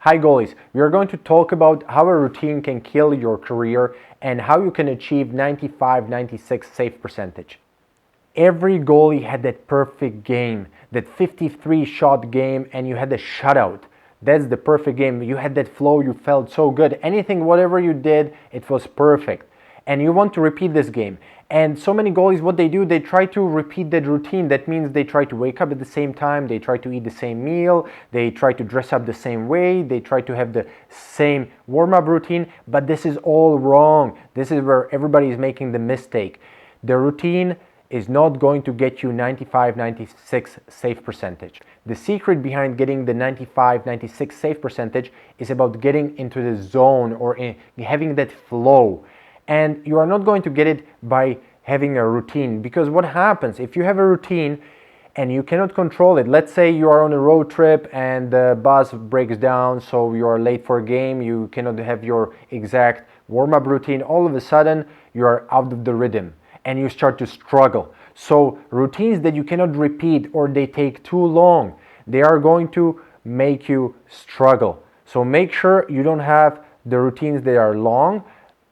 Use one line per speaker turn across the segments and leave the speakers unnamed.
Hi goalies, we are going to talk about how a routine can kill your career and how you can achieve 95-96 save percentage. Every goalie had that perfect game, that 53 shot game, and you had a shutout. That's the perfect game. You had that flow, you felt so good. Anything, whatever you did, it was perfect. And you want to repeat this game. And so many goalies, what they do, they try to repeat that routine. That means they try to wake up at the same time, they try to eat the same meal, they try to dress up the same way, they try to have the same warm-up routine, but this is all wrong. This is where everybody is making the mistake. The routine is not going to get you 95-96 save percentage. The secret behind getting the 95-96 save percentage is about getting into the zone or having that flow. And you are not going to get it by having a routine, because what happens if you have a routine and you cannot control it? Let's say you are on a road trip and the bus breaks down, so you are late for a game, you cannot have your exact warm-up routine. All of a sudden you are out of the rhythm and you start to struggle. So routines that you cannot repeat or they take too long, they are going to make you struggle. So make sure you don't have the routines that are long.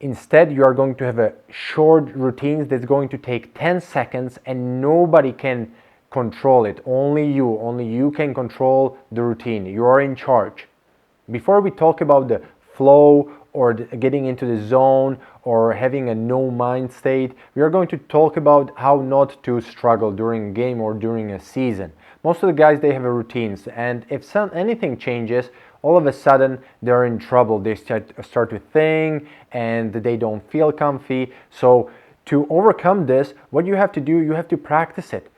Instead, you are going to have a short routines that's going to take 10 seconds and nobody can control it. Only you can control the routine. You are in charge. Before we talk about the flow or getting into the zone or having a no mind state, we are going to talk about how not to struggle during a game or during a season. Most of the guys, they have a routines, and if anything changes, all of a sudden they're in trouble. They start to think and they don't feel comfy. So to overcome this, what you have to do, you have to practice it.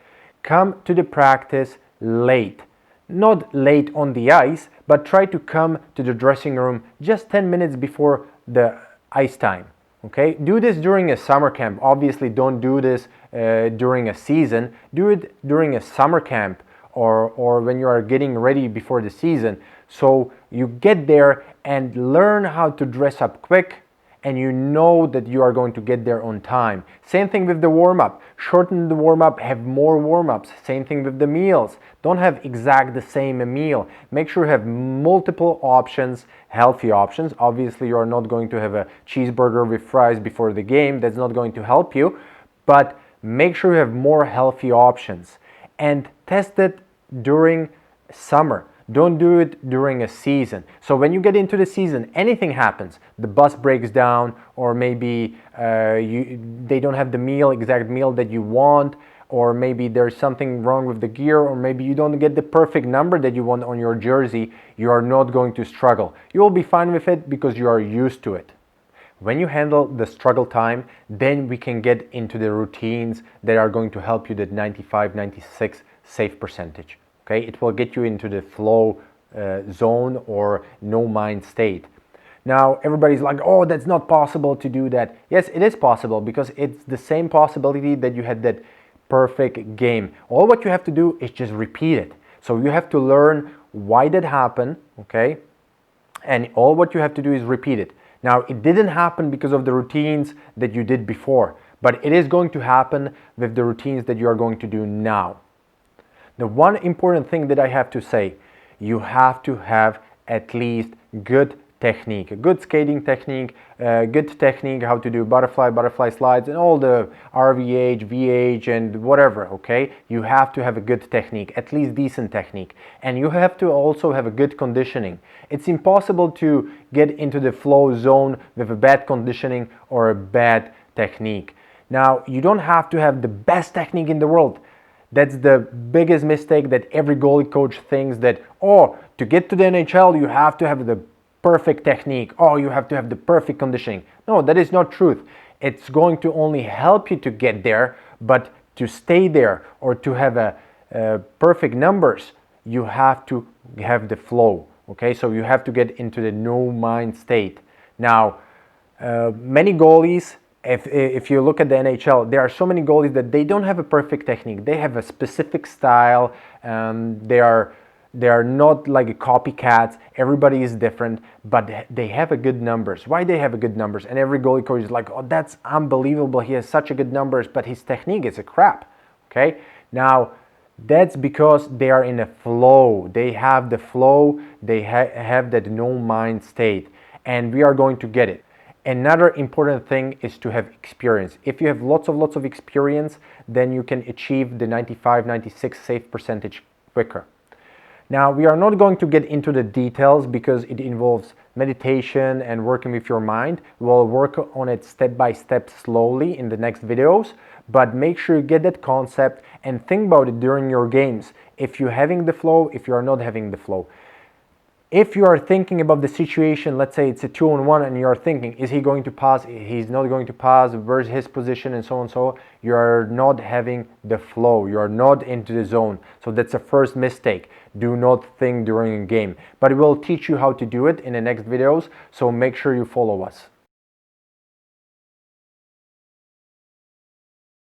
Come to the practice late. Not late on the ice, but try to come to the dressing room just 10 minutes before the ice time. Okay? Do this during a summer camp. Obviously, don't do this during a season. Do it during a summer camp or when you are getting ready before the season. So you get there and learn how to dress up quick, and you know that you are going to get there on time. Same thing with the warm-up. Shorten the warm-up, have more warm-ups. Same thing with the meals. Don't have exact the same meal. Make sure you have multiple options, healthy options. Obviously, you are not going to have a cheeseburger with fries before the game. That's not going to help you. But make sure you have more healthy options. And test it during summer. Don't do it during a season. So when you get into the season, anything happens. The bus breaks down, or maybe they don't have the exact meal that you want, or maybe there's something wrong with the gear, or maybe you don't get the perfect number that you want on your jersey. You are not going to struggle. You will be fine with it because you are used to it. When you handle the struggle time, then we can get into the routines that are going to help you that 95-96 save percentage. Okay? It will get you into the flow zone or no mind state. Now everybody's like, oh, that's not possible to do that. Yes, it is possible, because it's the same possibility that you had that perfect game. All what you have to do is just repeat it. So you have to learn why that happened, okay? And all what you have to do is repeat it. Now, it didn't happen because of the routines that you did before, but it is going to happen with the routines that you are going to do now. The one important thing that I have to say, you have to have at least good technique, a good skating technique, good technique, how to do butterfly slides, and all the RVH, VH, and whatever, okay? You have to have a good technique, at least decent technique. And you have to also have a good conditioning. It's impossible to get into the flow zone with a bad conditioning or a bad technique. Now, you don't have to have the best technique in the world. That's the biggest mistake that every goalie coach thinks, that, oh, to get to the NHL, you have to have the perfect technique. Oh, you have to have the perfect conditioning. No, that is not truth. It's going to only help you to get there, but to stay there or to have a perfect numbers, you have to have the flow. Okay, so you have to get into the no mind state. Now, many goalies, if you look at the NHL, there are so many goalies that they don't have a perfect technique. They have a specific style. They are not like copycats. Everybody is different, but they have a good numbers. Why they have a good numbers? And every goalie coach is like, oh, that's unbelievable. He has such a good numbers, but his technique is a crap. Okay, now That's because they are in a flow. They have the flow, they have that no mind state, and we are going to get it. Another important thing is to have experience. If you have lots of experience, then you can achieve the 95, 96 save percentage quicker. Now, we are not going to get into the details because it involves meditation and working with your mind. We'll work on it step by step slowly in the next videos, but make sure you get that concept and think about it during your games. If you're having the flow, if you are not having the flow. If you are thinking about the situation, let's say it's a 2-on-1 and you're thinking, is he going to pass? He's not going to pass, where's his position, and so on and so on. You're not having the flow. You're not into the zone. So that's the first mistake. Do not think during a game. But we'll teach you how to do it in the next videos, so make sure you follow us.